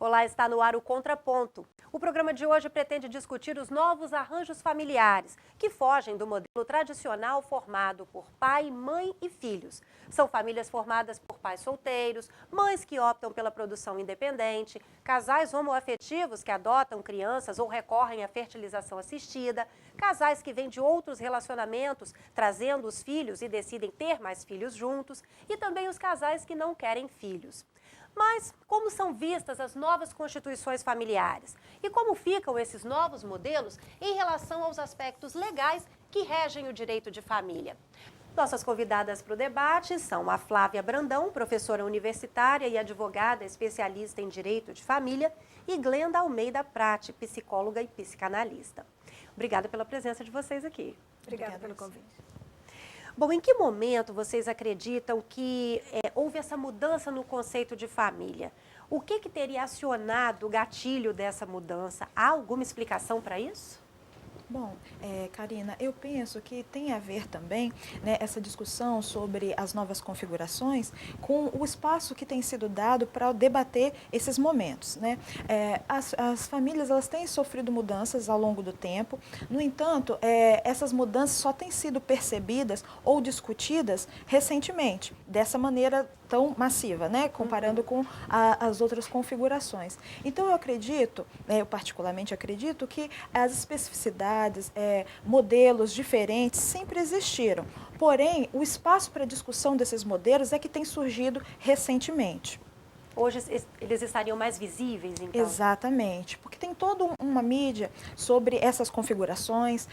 Olá, está no ar o Contraponto. O programa de hoje pretende discutir os novos arranjos familiares, que fogem do modelo tradicional formado por pai, mãe e filhos. São famílias formadas por pais solteiros, mães que optam pela produção independente, casais homoafetivos que adotam crianças ou recorrem à fertilização assistida, casais que vêm de outros relacionamentos, trazendo os filhos e decidem ter mais filhos juntos, e também os casais que não querem filhos. Mas como são vistas as novas constituições familiares? E como ficam esses novos modelos em relação aos aspectos legais que regem o direito de família? Nossas convidadas para o debate são a Flávia Brandão, professora universitária e advogada especialista em direito de família, e Glenda Almeida Prati, psicóloga e psicanalista. Obrigada pela presença de vocês aqui. Obrigada pelo convite. Bom, em que momento vocês acreditam que houve essa mudança no conceito de família? O que teria acionado o gatilho dessa mudança? Há alguma explicação para isso? Bom, Karina, eu penso que tem a ver também, né, essa discussão sobre as novas configurações com o espaço que tem sido dado para debater esses momentos, né? As famílias, elas têm sofrido mudanças ao longo do tempo. No entanto, essas mudanças só têm sido percebidas ou discutidas recentemente, dessa maneira tão massiva, né, comparando com as outras configurações. Então, eu particularmente acredito que as especificidades, modelos diferentes sempre existiram. Porém, o espaço para discussão desses modelos é que tem surgido recentemente. Hoje eles estariam mais visíveis, então? Exatamente, porque tem toda uma mídia sobre essas configurações.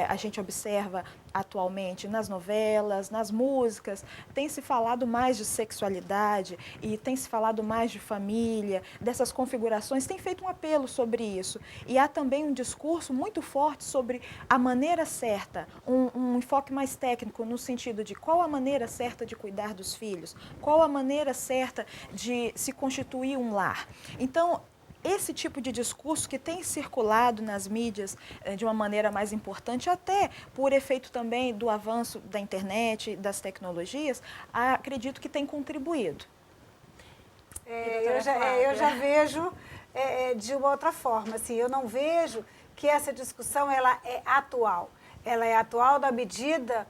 A gente observa atualmente nas novelas, nas músicas, tem se falado mais de sexualidade e tem se falado mais de família, dessas configurações, tem feito um apelo sobre isso. E há também um discurso muito forte sobre a maneira certa, um enfoque mais técnico no sentido de qual a maneira certa de cuidar dos filhos, qual a maneira certa de se constituir um lar. Então, esse tipo de discurso que tem circulado nas mídias de uma maneira mais importante, até por efeito também do avanço da internet, das tecnologias, acredito que tem contribuído. Eu já vejo de uma outra forma. Assim, eu não vejo que essa discussão ela é atual. Ela é atual na medida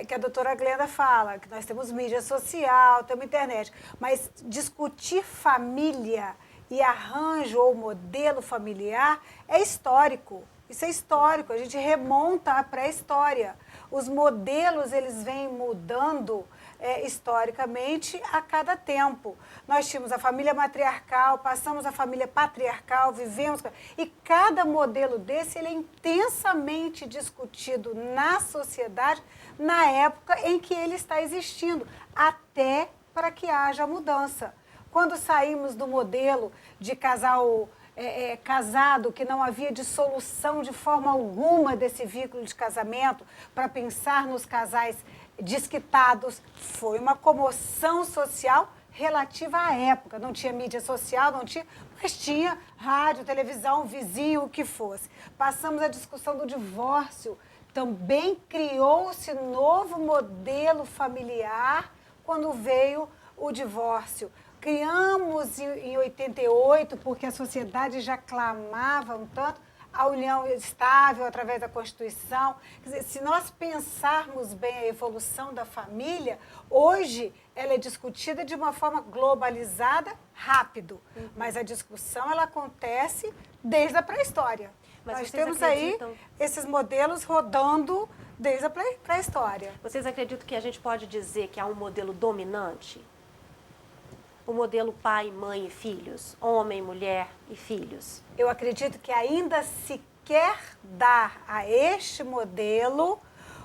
que a doutora Glenda fala, que nós temos mídia social, temos internet. Mas discutir família e arranjo ou modelo familiar é histórico. Isso é histórico, a gente remonta à pré-história. Os modelos, eles vêm mudando historicamente a cada tempo. Nós tínhamos a família matriarcal, passamos a família patriarcal, vivemos... E cada modelo desse, ele é intensamente discutido na sociedade na época em que ele está existindo, até para que haja mudança. Quando saímos do modelo de casal casado, que não havia dissolução de forma alguma desse vínculo de casamento, para pensar nos casais desquitados, foi uma comoção social relativa à época. Não tinha mídia social, não tinha, mas tinha rádio, televisão, vizinho, o que fosse. Passamos a discussão do divórcio, também criou-se novo modelo familiar quando veio o divórcio. Criamos em 88, porque a sociedade já clamava um tanto, a união estável através da Constituição. Quer dizer, se nós pensarmos bem a evolução da família, hoje ela é discutida de uma forma globalizada, rápido. Mas a discussão ela acontece desde a pré-história. Nós temos aí esses modelos rodando desde a pré-história. Vocês acreditam que a gente pode dizer que há um modelo dominante? O modelo pai, mãe e filhos, homem, mulher e filhos? Eu acredito que ainda se quer dar a este modelo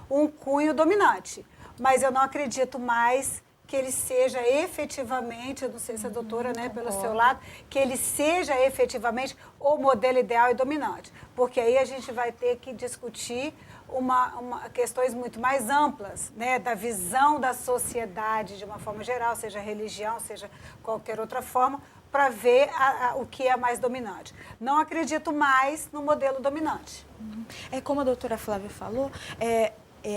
um cunho dominante, mas eu não acredito mais que ele seja efetivamente, eu não sei se a doutora, né, pelo seu lado, que ele seja efetivamente o modelo ideal e dominante, porque aí a gente vai ter que discutir questões muito mais amplas, né, da visão da sociedade de uma forma geral, seja religião, seja qualquer outra forma, para ver o que é mais dominante. Não acredito mais no modelo dominante. Como a doutora Flávia falou,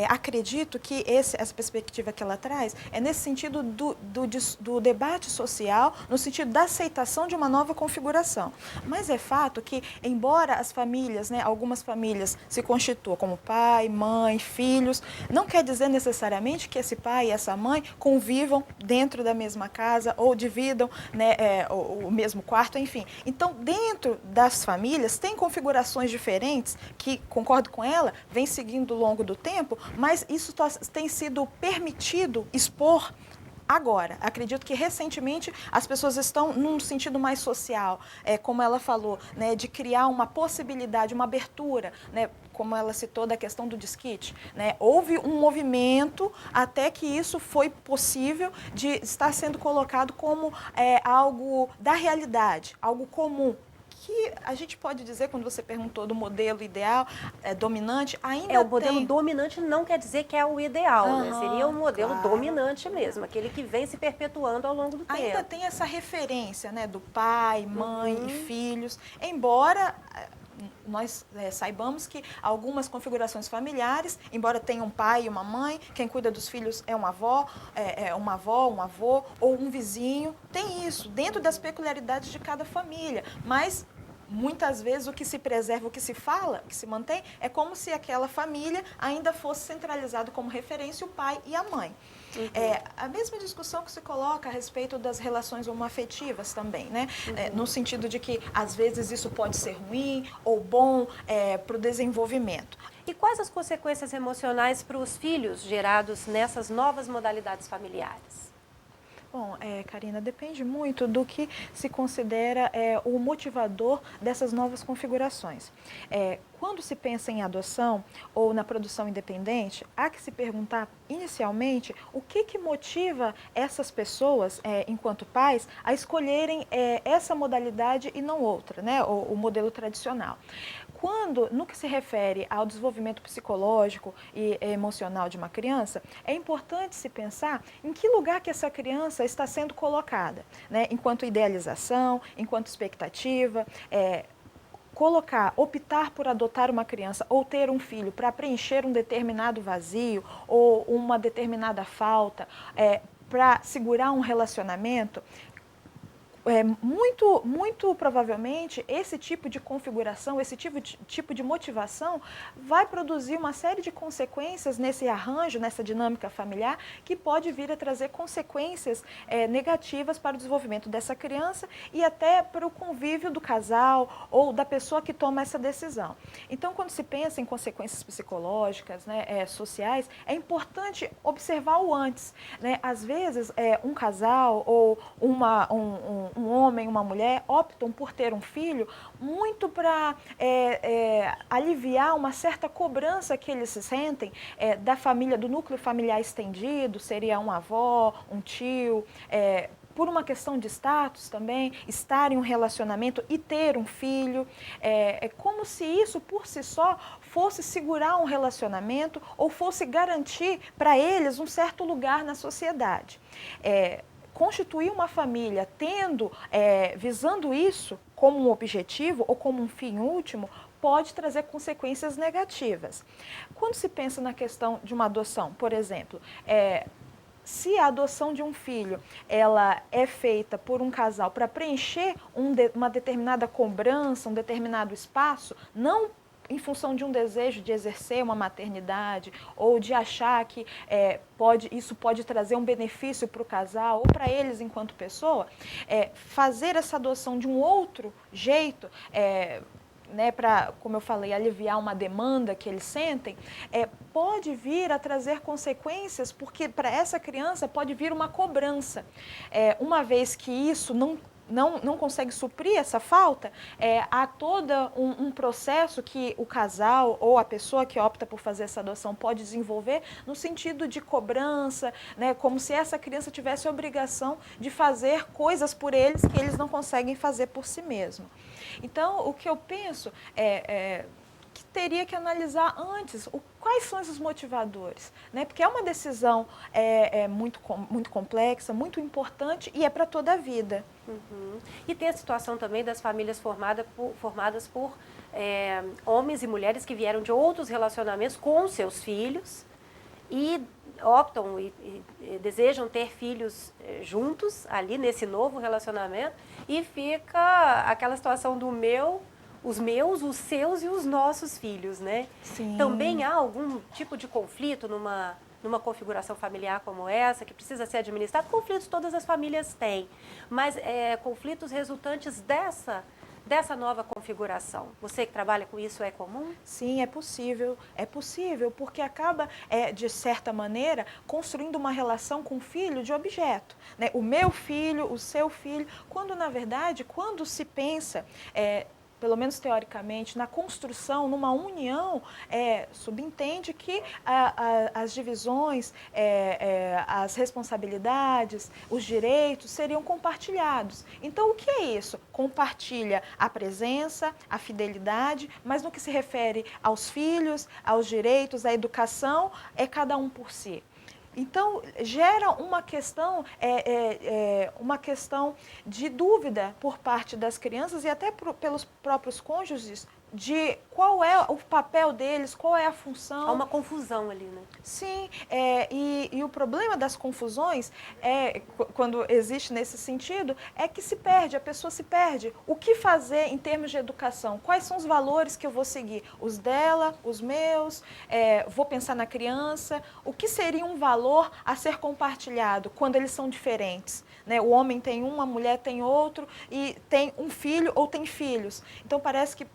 acredito que essa perspectiva que ela traz é nesse sentido do debate social, no sentido da aceitação de uma nova configuração. Mas é fato que, embora as famílias, né, algumas famílias se constituam como pai, mãe, filhos, não quer dizer necessariamente que esse pai e essa mãe convivam dentro da mesma casa ou dividam, né, o mesmo quarto, enfim. Então, dentro das famílias, tem configurações diferentes que, concordo com ela, vem seguindo ao longo do tempo, mas isso tem sido permitido expor agora. Acredito que recentemente as pessoas estão num sentido mais social, como ela falou, né, de criar uma possibilidade, uma abertura, né, como ela citou da questão do desquite, né, houve um movimento até que isso foi possível de estar sendo colocado como algo da realidade, algo comum. Que a gente pode dizer, quando você perguntou do modelo ideal, dominante, ainda o modelo dominante não quer dizer que é o ideal, né? Seria um modelo dominante mesmo, aquele que vem se perpetuando ao longo do tempo. Ainda tem essa referência, né, do pai, mãe e filhos, embora nós saibamos que algumas configurações familiares, embora tenha um pai e uma mãe, quem cuida dos filhos é uma avó, um avô ou um vizinho, tem isso dentro das peculiaridades de cada família, mas muitas vezes o que se preserva, o que se fala, o que se mantém, é como se aquela família ainda fosse centralizado como referência o pai e a mãe. A mesma discussão que se coloca a respeito das relações homoafetivas também, né? No sentido de que, às vezes, isso pode ser ruim ou bom para o desenvolvimento. E quais as consequências emocionais para os filhos gerados nessas novas modalidades familiares? Bom, Karina, depende muito do que se considera o motivador dessas novas configurações. Quando se pensa em adoção ou na produção independente, há que se perguntar inicialmente o que motiva essas pessoas, enquanto pais, a escolherem essa modalidade e não outra, né, o modelo tradicional. No que se refere ao desenvolvimento psicológico e emocional de uma criança, é importante se pensar em que lugar que essa criança está sendo colocada, né? Enquanto idealização, enquanto expectativa, optar por adotar uma criança ou ter um filho para preencher um determinado vazio ou uma determinada falta, para segurar um relacionamento. Muito provavelmente, esse tipo de configuração, esse tipo de motivação vai produzir uma série de consequências nesse arranjo, nessa dinâmica familiar, que pode vir a trazer consequências negativas para o desenvolvimento dessa criança e até para o convívio do casal ou da pessoa que toma essa decisão. Então, quando se pensa em consequências psicológicas, né, sociais, é importante observar o antes, né? Às vezes, um casal ou um homem, uma mulher, optam por ter um filho muito para aliviar uma certa cobrança que eles se sentem da família, do núcleo familiar estendido, seria uma avó, um tio, por uma questão de status também, estar em um relacionamento e ter um filho. É como se isso, por si só, fosse segurar um relacionamento ou fosse garantir para eles um certo lugar na sociedade. Constituir uma família visando isso como um objetivo ou como um fim último pode trazer consequências negativas. Quando se pensa na questão de uma adoção, por exemplo, se a adoção de um filho ela é feita por um casal para preencher uma determinada cobrança, um determinado espaço, não em função de um desejo de exercer uma maternidade ou de achar que isso pode trazer um benefício para o casal ou para eles enquanto pessoa, fazer essa adoção de um outro jeito, né, para, como eu falei, aliviar uma demanda que eles sentem, pode vir a trazer consequências, porque para essa criança pode vir uma cobrança. Uma vez que isso não consegue suprir essa falta, há todo um processo que o casal ou a pessoa que opta por fazer essa adoção pode desenvolver no sentido de cobrança, né, como se essa criança tivesse a obrigação de fazer coisas por eles que eles não conseguem fazer por si mesmos. Então, o que eu penso que teria que analisar antes quais são esses motivadores, né? Porque é uma decisão muito complexa, muito importante e é para toda a vida. Uhum. E tem a situação também das famílias formadas por homens e mulheres que vieram de outros relacionamentos com seus filhos, e optam e desejam ter filhos juntos, ali nesse novo relacionamento, e fica aquela situação do os meus, os seus e os nossos filhos, né? Sim. Também há algum tipo de conflito numa configuração familiar como essa, que precisa ser administrado? Conflitos todas as famílias têm, mas conflitos resultantes dessa nova configuração. Você que trabalha com isso, é comum? Sim, é possível, porque acaba, de certa maneira, construindo uma relação com o filho de objeto, né? O meu filho, o seu filho, quando na verdade, quando se pensa, pelo menos teoricamente, na construção, numa união, subentende que as divisões, as responsabilidades, os direitos seriam compartilhados. Então, o que é isso? Compartilha a presença, a fidelidade, mas no que se refere aos filhos, aos direitos, à educação, é cada um por si. Então, gera uma questão de dúvida por parte das crianças e até pelos próprios cônjuges de qual é o papel deles, qual é a função. Há uma confusão ali, né? Sim, e o problema das confusões, quando existe nesse sentido, é que se perde, a pessoa se perde. O que fazer em termos de educação? Quais são os valores que eu vou seguir? Os dela, os meus? Vou pensar na criança? O que seria um valor a ser compartilhado quando eles são diferentes? Né? O homem tem um, a mulher tem outro, e tem um filho ou tem filhos. Então, parece que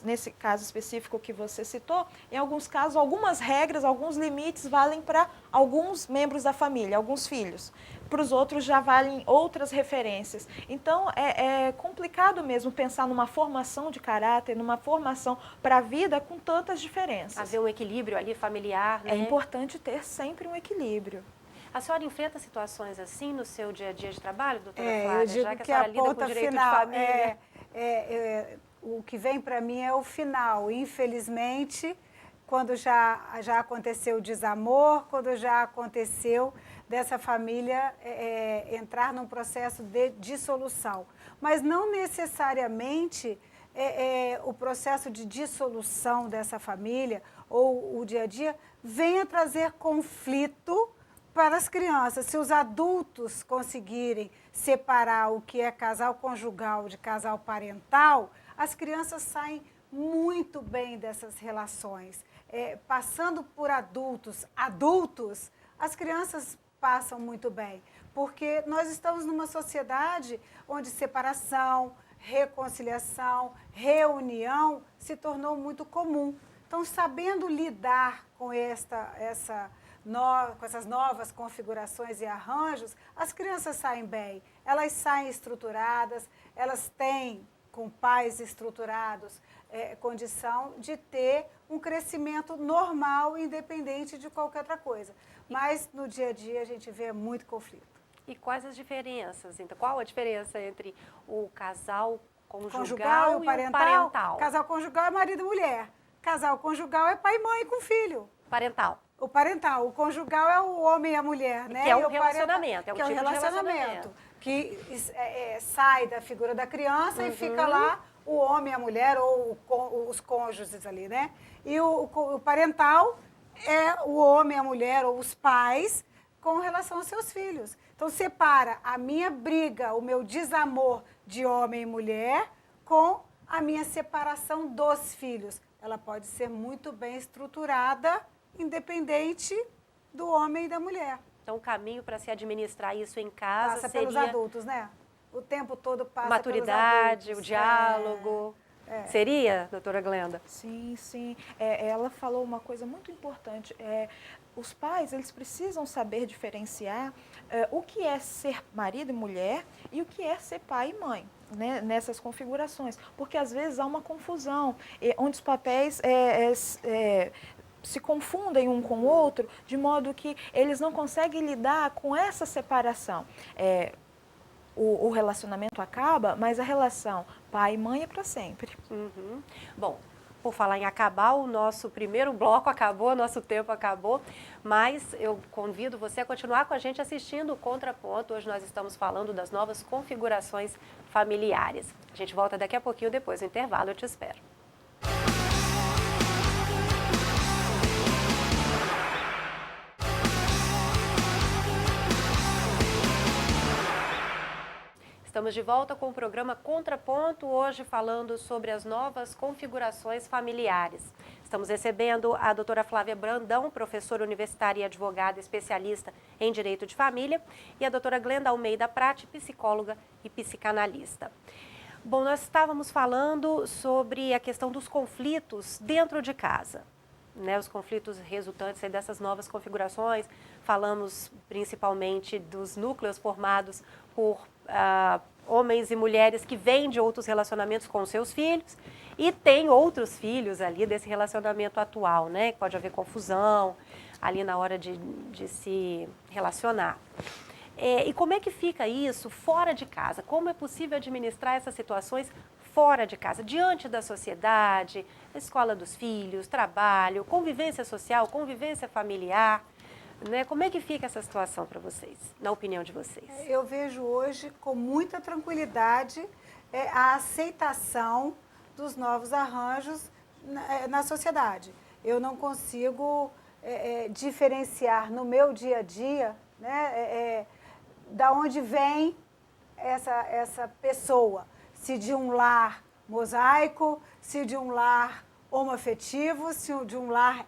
nesse caso específico que você citou, em alguns casos, algumas regras, alguns limites valem para alguns membros da família, alguns filhos. Para os outros já valem outras referências. Então, é complicado mesmo pensar numa formação de caráter, numa formação para a vida com tantas diferenças. Haver um equilíbrio ali familiar, né? É importante ter sempre um equilíbrio. A senhora enfrenta situações assim no seu dia a dia de trabalho, doutora Flávia? Eu digo já que a que senhora a lida com ponta direito final de família. o que vem para mim é o final. Infelizmente, quando já aconteceu o desamor, quando já aconteceu dessa família entrar num processo de dissolução. Mas não necessariamente o processo de dissolução dessa família ou o dia a dia venha trazer conflito para as crianças. Se os adultos conseguirem separar o que é casal conjugal de casal parental, as crianças saem muito bem dessas relações. Passando por adultos, as crianças passam muito bem, porque nós estamos numa sociedade onde separação, reconciliação, reunião se tornou muito comum. Então, sabendo lidar com com essas novas configurações e arranjos, as crianças saem bem, elas saem estruturadas, elas têm, com pais estruturados, condição de ter um crescimento normal, independente de qualquer outra coisa. Mas no dia a dia a gente vê muito conflito. E quais as diferenças? Então, qual a diferença entre o casal conjugal e o parental? Casal conjugal é marido e mulher. Casal conjugal é pai e mãe com filho. Parental. O parental. O conjugal é o homem e a mulher, né? Que é um e o relacionamento, é um que tipo é um relacionamento. Que sai da figura da criança e fica lá o homem e a mulher, ou os cônjuges ali, né? E o parental é o homem e a mulher, ou os pais, com relação aos seus filhos. Então, separa a minha briga, o meu desamor de homem e mulher, com a minha separação dos filhos. Ela pode ser muito bem estruturada, independente do homem e da mulher. Então, o caminho para se administrar isso em casa passa seria... pelos adultos, né? O tempo todo passa maturidade, pelos adultos. o diálogo. Seria, doutora Glenda? Sim, sim. Ela falou uma coisa muito importante. Os pais, eles precisam saber diferenciar o que é ser marido e mulher e o que é ser pai e mãe, né, nessas configurações. Porque, às vezes, há uma confusão, onde os papéis se confundem um com o outro, de modo que eles não conseguem lidar com essa separação. O relacionamento acaba, mas a relação pai e mãe é para sempre. Uhum. Bom, por falar em acabar, o nosso primeiro bloco acabou, nosso tempo acabou, mas eu convido você a continuar com a gente assistindo o Contraponto. Hoje nós estamos falando das novas configurações familiares. A gente volta daqui a pouquinho, depois do intervalo, eu te espero. Estamos de volta com o programa Contraponto, hoje falando sobre as novas configurações familiares. Estamos recebendo a doutora Flávia Brandão, professora universitária e advogada especialista em Direito de Família, e a doutora Glenda Almeida Prati, psicóloga e psicanalista. Bom, nós estávamos falando sobre a questão dos conflitos dentro de casa, né? Os conflitos resultantes aí dessas novas configurações. Falamos principalmente dos núcleos formados por homens e mulheres que vêm de outros relacionamentos com seus filhos e tem outros filhos ali desse relacionamento atual, né? Pode haver confusão ali na hora de se relacionar. E como é que fica isso fora de casa? Como é possível administrar essas situações fora de casa, diante da sociedade, escola dos filhos, trabalho, convivência social, convivência familiar, né? Como é que fica essa situação para vocês, na opinião de vocês? Eu vejo hoje com muita tranquilidade a aceitação dos novos arranjos na sociedade. Eu não consigo diferenciar no meu dia a dia, né, da onde vem essa pessoa, se de um lar mosaico, se de um lar homoafetivo, se de um lar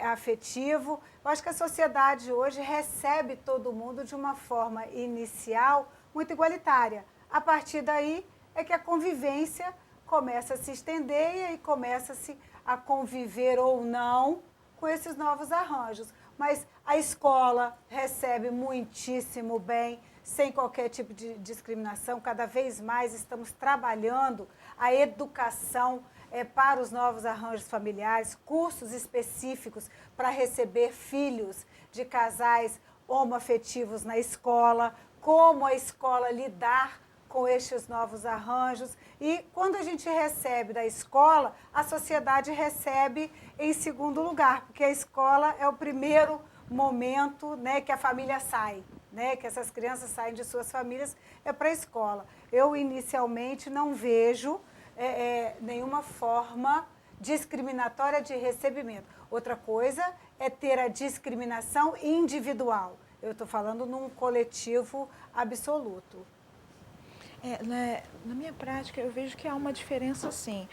afetivo. Eu acho que a sociedade hoje recebe todo mundo de uma forma inicial muito igualitária. A partir daí é que a convivência começa a se estender e começa-se a conviver ou não com esses novos arranjos. Mas a escola recebe muitíssimo bem, sem qualquer tipo de discriminação. Cada vez mais estamos trabalhando a educação para os novos arranjos familiares, cursos específicos para receber filhos de casais homoafetivos na escola, como a escola lidar com estes novos arranjos. E quando a gente recebe da escola, a sociedade recebe em segundo lugar, porque a escola é o primeiro momento, né, que a família sai, né, que essas crianças saem de suas famílias, é para a escola. Eu, inicialmente, não vejo nenhuma forma discriminatória de recebimento. Outra coisa é ter a discriminação individual. Eu estou falando num coletivo absoluto. Na minha prática, eu vejo que há uma diferença, sim,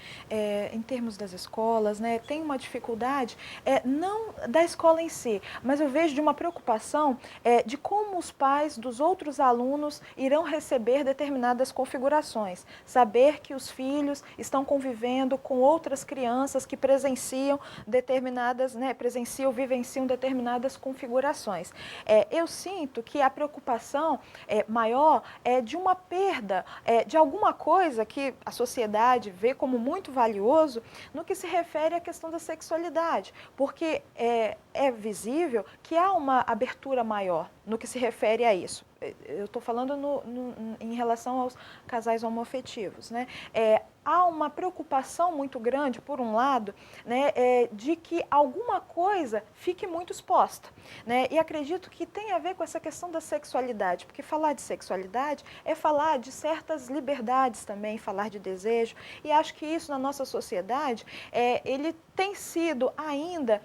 em termos das escolas, né? Tem uma dificuldade, não da escola em si, mas eu vejo de uma preocupação de como os pais dos outros alunos irão receber determinadas configurações. Saber que os filhos estão convivendo com outras crianças que presenciam determinadas, né, vivenciam determinadas configurações. Eu sinto que a preocupação maior é de uma perda de alguma coisa que a sociedade vê como muito valioso no que se refere à questão da sexualidade, porque é visível que há uma abertura maior no que se refere a isso. Eu estou falando em relação aos casais homoafetivos, né? Há uma preocupação muito grande, por um lado, né, de que alguma coisa fique muito exposta, né? E acredito que tem a ver com essa questão da sexualidade, porque falar de sexualidade é falar de certas liberdades também, falar de desejo, e acho que isso na nossa sociedade, ele tem sido ainda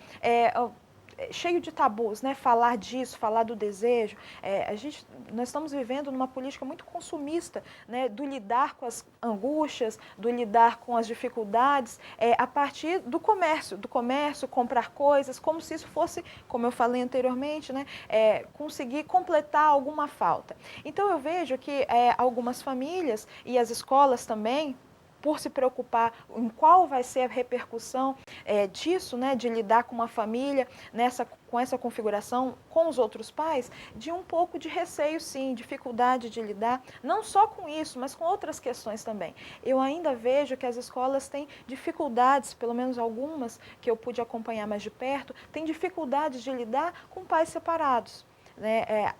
cheio de tabus, né? Falar disso, falar do desejo. Nós estamos vivendo numa política muito consumista, né? Do lidar com as angústias, do lidar com as dificuldades, a partir do comércio, comprar coisas, como se isso fosse, como eu falei anteriormente, né? Conseguir completar alguma falta. Então eu vejo que algumas famílias e as escolas também, por se preocupar em qual vai ser a repercussão disso, né, de lidar com uma família com essa configuração com os outros pais, de um pouco de receio, sim, dificuldade de lidar, não só com isso, mas com outras questões também. Eu ainda vejo que as escolas têm dificuldades, pelo menos algumas que eu pude acompanhar mais de perto, têm dificuldades de lidar com pais separados, né?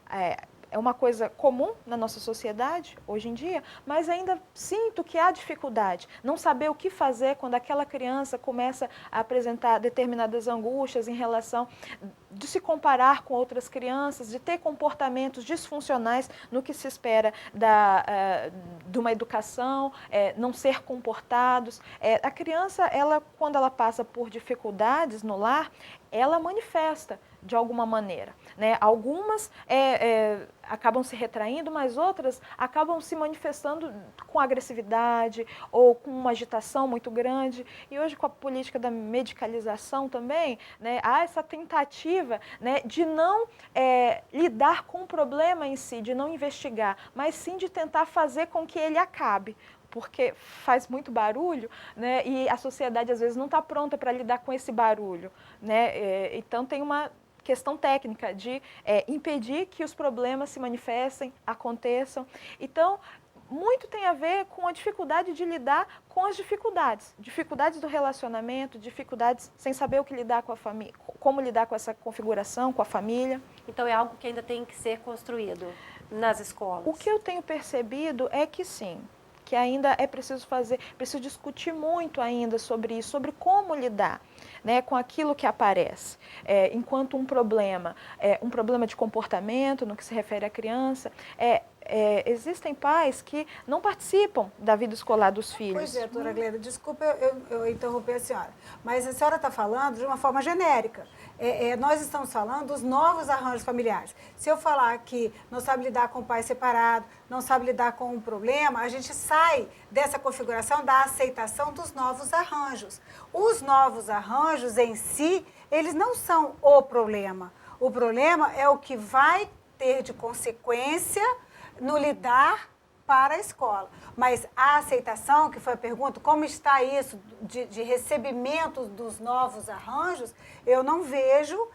É uma coisa comum na nossa sociedade, hoje em dia, mas ainda sinto que há dificuldade. Não saber o que fazer quando aquela criança começa a apresentar determinadas angústias em relação de se comparar com outras crianças, de ter comportamentos disfuncionais no que se espera de uma educação, não ser comportados. A criança, quando ela passa por dificuldades no lar, ela manifesta de alguma maneira, né? Algumas acabam se retraindo, mas outras acabam se manifestando com agressividade ou com uma agitação muito grande. E hoje, com a política da medicalização também, né, há essa tentativa, né, de não lidar com o problema em si, de não investigar, mas sim de tentar fazer com que ele acabe, porque faz muito barulho, né, e a sociedade às vezes não está pronta para lidar com esse barulho, né, então tem uma questão técnica de impedir que os problemas se manifestem, aconteçam. Então, muito tem a ver com a dificuldade de lidar com as dificuldades do relacionamento, dificuldades sem saber o que lidar com a família, como lidar com essa configuração, com a família. Então é algo que ainda tem que ser construído nas escolas. O que eu tenho percebido é que sim, que ainda é preciso discutir muito ainda sobre isso, sobre como lidar, né, com aquilo que aparece, enquanto um problema de comportamento, no que se refere à criança, existem pais que não participam da vida escolar dos filhos. Pois é, doutora Glenda, desculpa eu interromper a senhora, mas a senhora está falando de uma forma genérica. Nós estamos falando dos novos arranjos familiares. Se eu falar que não sabe lidar com o pai separado, não sabe lidar com um problema, a gente sai dessa configuração da aceitação dos novos arranjos. Os novos arranjos em si, eles não são o problema. O problema é o que vai ter de consequência no lidar para a escola. Mas a aceitação, que foi a pergunta, como está isso de recebimento dos novos arranjos, eu não vejo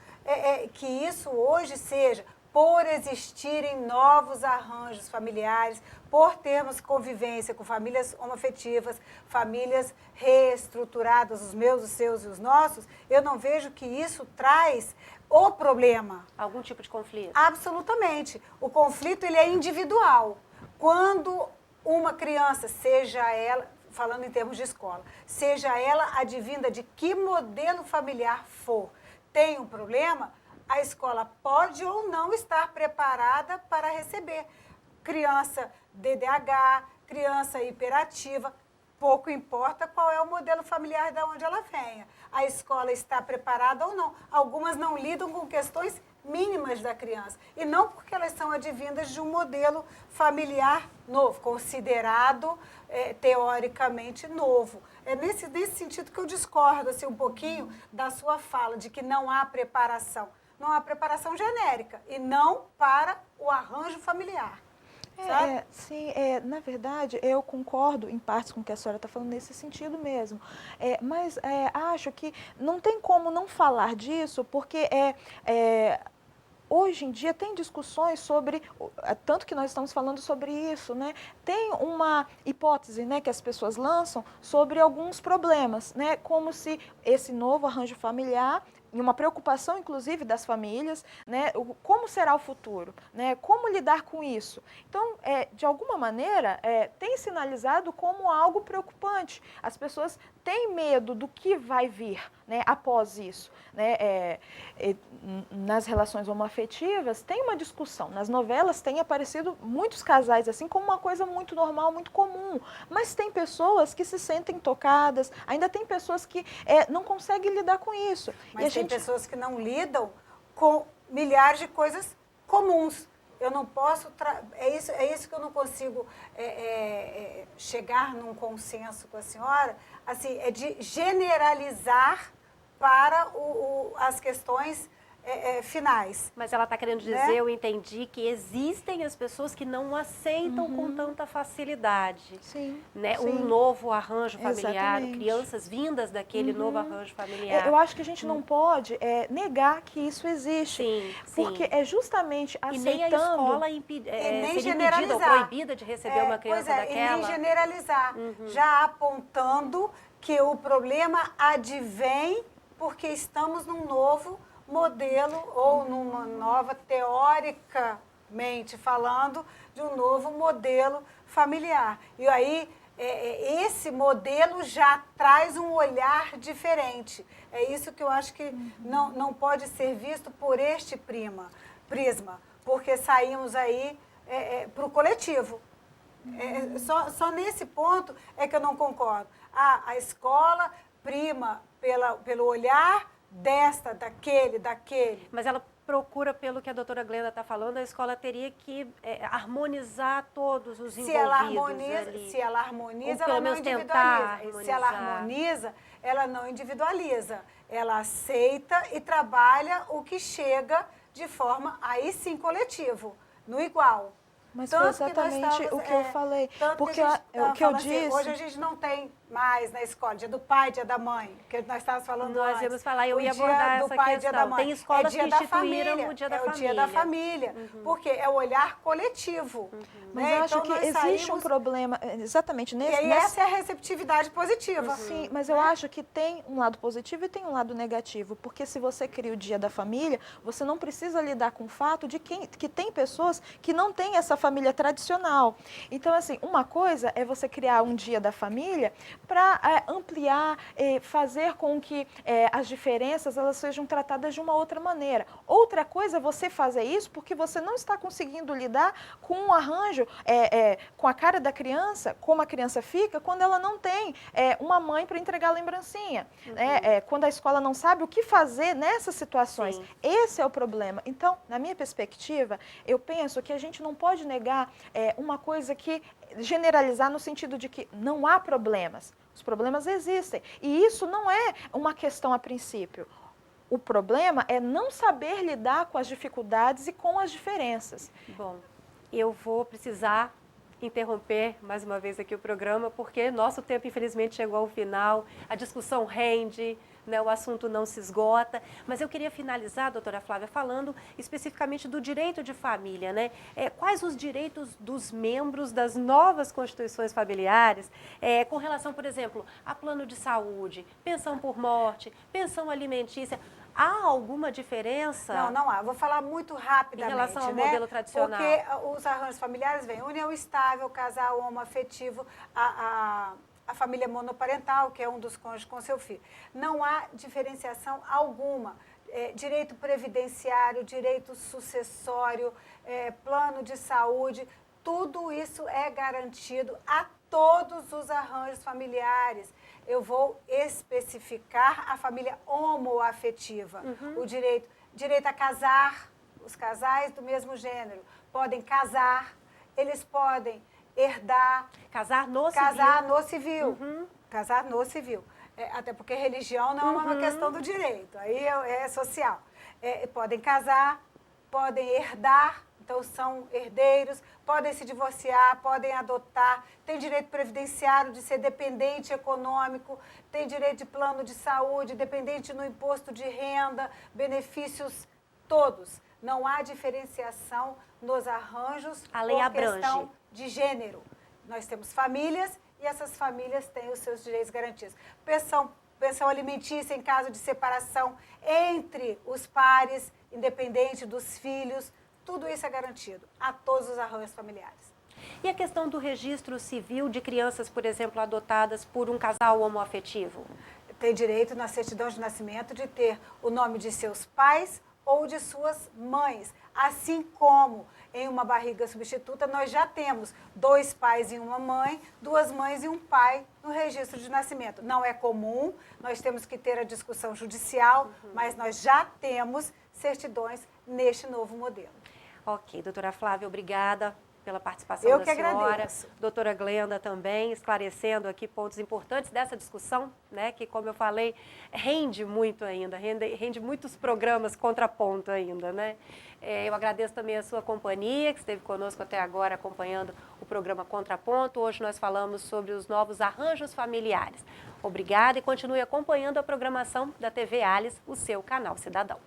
que isso hoje seja por existirem novos arranjos familiares, por termos convivência com famílias homoafetivas, famílias reestruturadas, os meus, os seus e os nossos, eu não vejo que isso traz o problema. Algum tipo de conflito? Absolutamente. O conflito, ele é individual. Quando uma criança, seja ela, falando em termos de escola, seja ela advinda de que modelo familiar for, tem um problema, a escola pode ou não estar preparada para receber. Criança DDH, criança hiperativa, pouco importa qual é o modelo familiar de onde ela venha. A escola está preparada ou não. Algumas não lidam com questões mínimas da criança. E não porque elas são advindas de um modelo familiar novo, considerado teoricamente novo. É nesse sentido que eu discordo assim, um pouquinho da sua fala, de que não há preparação. Não há preparação genérica e não para o arranjo familiar. Sim, na verdade, eu concordo em partes com o que a senhora está falando nesse sentido mesmo. Mas acho que não tem como não falar disso, porque hoje em dia tem discussões sobre, tanto que nós estamos falando sobre isso, né? Tem uma hipótese, né, que as pessoas lançam sobre alguns problemas, né? Como se esse novo arranjo familiar, e uma preocupação, inclusive, das famílias, né? Como será o futuro, né? Como lidar com isso? Então, de alguma maneira, tem sinalizado como algo preocupante. As pessoas têm medo do que vai vir, né, após isso, né? Nas relações homoafetivas, tem uma discussão. Nas novelas, tem aparecido muitos casais assim como uma coisa muito normal, muito comum. Mas tem pessoas que se sentem tocadas, ainda tem pessoas que não conseguem lidar com isso. Mas tem pessoas que não lidam com milhares de coisas comuns. Eu não posso... É isso que eu não consigo chegar num consenso com a senhora. Assim, é de generalizar para as questões finais. Mas ela está querendo dizer, né? Eu entendi que existem as pessoas que não aceitam com tanta facilidade. Sim, né? Sim. Um novo arranjo familiar, Exatamente. Crianças vindas daquele novo arranjo familiar. Eu acho que a gente não pode negar que isso existe. Sim, porque é justamente aceitando... E nem a escola nem ser generalizar. impedida ou proibida de receber uma criança daquela. E nem generalizar. Já apontando que o problema advém porque estamos num novo modelo ou numa nova, teoricamente falando, de um novo modelo familiar. E aí, esse modelo já traz um olhar diferente. É isso que eu acho que não pode ser visto por este prisma, porque saímos aí para o coletivo. Só nesse ponto é que eu não concordo. A escola prima pelo olhar desta, daquele. Mas ela procura, pelo que a doutora Glenda está falando, a escola teria que harmonizar todos os envolvidos ali. Se ela harmoniza, Ou pelo ela não menos tentar individualiza. Se ela harmonizar. harmoniza, ela não individualiza. Ela aceita e trabalha o que chega de forma, aí sim, coletivo, no igual. Mas Tanto foi que nós exatamente estamos, o que eu falei. tanto Porque que a gente o que eu fala assim, disse... hoje a gente não tem mais na escola, dia do pai, dia da mãe, que nós estávamos falando Nós antes. íamos falar, eu O ia dia abordar do essa pai, dia da questão. mãe. Tem escolas dia que da instituíram família, o dia da é família. o dia da família, porque é o olhar coletivo. Mas né? eu acho Então, que nós existe um saímos- problema, exatamente E nesse... aí essa é a receptividade positiva. Sim, mas eu acho que tem um lado positivo e tem um lado negativo, porque se você cria o Dia da Família, você não precisa lidar com o fato de que tem pessoas que não têm essa família tradicional. Então, assim, uma coisa é você criar um Dia da Família para ampliar, fazer com que as diferenças elas sejam tratadas de uma outra maneira. Outra coisa é você fazer isso porque você não está conseguindo lidar com um arranjo, com a cara da criança, como a criança fica quando ela não tem uma mãe para entregar a lembrancinha. Quando a escola não sabe o que fazer nessas situações. Sim. Esse é o problema. Então, na minha perspectiva, eu penso que a gente não pode negar uma coisa que generalizar no sentido de que não há problemas. Os problemas existem. E isso não é uma questão a princípio. O problema é não saber lidar com as dificuldades e com as diferenças. Bom, eu vou precisar interromper mais uma vez aqui o programa, porque nosso tempo, infelizmente, chegou ao final, a discussão rende, né, o assunto não se esgota, mas eu queria finalizar, doutora Flávia, falando especificamente do direito de família, né? Quais os direitos dos membros das novas constituições familiares com relação, por exemplo, a plano de saúde, pensão por morte, pensão alimentícia? Há alguma diferença? Não há. Vou falar muito rapidamente. Em relação ao né? modelo tradicional. Porque os arranjos familiares vêm união estável, casal homoafetivo, a família monoparental, que é um dos cônjuges com seu filho. Não há diferenciação alguma. Direito previdenciário, direito sucessório, plano de saúde, tudo isso é garantido a todos os arranjos familiares. Eu vou especificar a família homoafetiva, o direito a casar, os casais do mesmo gênero podem casar, eles podem herdar. Casar no civil. Casar no civil. Até porque religião não é uma questão do direito, aí é social. Podem casar, podem herdar, então são herdeiros, podem se divorciar, podem adotar, tem direito previdenciário de ser dependente econômico, tem direito de plano de saúde, dependente no imposto de renda, benefícios todos. Não há diferenciação nos arranjos A lei por abrange. questão de gênero. Nós temos famílias e essas famílias têm os seus direitos garantidos. Pensão alimentícia em caso de separação entre os pares, independente dos filhos, tudo isso é garantido a todos os arranjos familiares. E a questão do registro civil de crianças, por exemplo, adotadas por um casal homoafetivo? Tem direito na certidão de nascimento de ter o nome de seus pais ou de suas mães, assim como em uma barriga substituta nós já temos 2 pais e uma mãe, 2 mães e um pai no registro de nascimento. Não é comum, nós temos que ter a discussão judicial, mas nós já temos certidões neste novo modelo. Ok, doutora Flávia, obrigada pela participação Eu da que senhora. agradeço. Doutora Glenda também, esclarecendo aqui pontos importantes dessa discussão, né, que, como eu falei, rende muito ainda, rende muitos programas contraponto ainda, né? Eu agradeço também a sua companhia, que esteve conosco até agora acompanhando o programa Contraponto. Hoje nós falamos sobre os novos arranjos familiares. Obrigada e continue acompanhando a programação da TV Alice, o seu canal cidadão.